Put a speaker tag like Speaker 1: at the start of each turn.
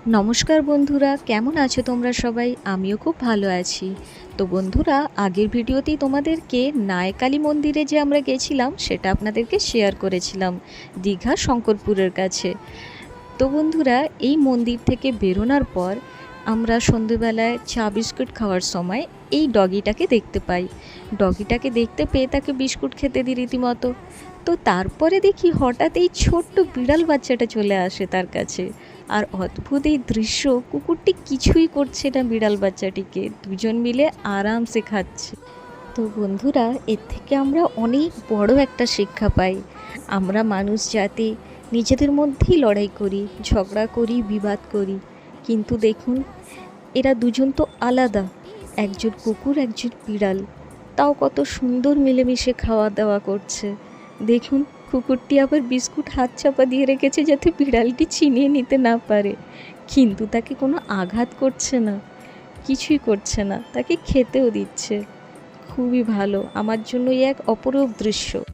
Speaker 1: নমস্কার বন্ধুরা, কেমন আছো তোমরা সবাই? আমিও খুব ভালো আছি। তো বন্ধুরা, আগের ভিডিওতেই তোমাদেরকে নায়কালী মন্দিরে যে আমরা গেছিলাম সেটা আপনাদেরকে শেয়ার করেছিলাম, দীঘা শঙ্করপুরের কাছে। তো বন্ধুরা, এই মন্দির থেকে বেরোনোর পর আমরা সন্ধেবেলায় চা বিস্কুট খাওয়ার সময় এই ডগিটাকে দেখতে পাই। ডগিটাকে দেখতে পেয়ে তাকে বিস্কুট খেতে দিই রীতিমতো। তো তারপরে দেখি হঠাৎ এই ছোট্ট বিড়াল বাচ্চাটা চলে আসে তার কাছে। আর অদ্ভুত এই দৃশ্য, কুকুরটি কিছুই করছে না বিড়াল বাচ্চাটিকে, দুজন মিলে আরামসে খাচ্ছে। তো বন্ধুরা, এর থেকে আমরা অনেক বড় একটা শিক্ষা পাই। আমরা মানুষ জাতি নিজেদের মধ্যেই লড়াই করি, ঝগড়া করি, বিবাদ করি, কিন্তু দেখুন এরা দুজন তো আলাদা, একজন কুকুর একজন বিড়াল, তাও কত সুন্দর মিলেমিশে খাওয়া দাওয়া করছে। দেখুন, কুকুরটি আবার বিস্কুট হাত চাপা দিয়ে রেখেছে যাতে বিড়ালটি ছিনিয়ে নিতে না পারে, কিন্তু তাকে কোনো আঘাত করছে না, কিছুই করছে না, তাকে খেতেও দিচ্ছে। খুবই ভালো, আমার জন্য এক অপরূপ দৃশ্য।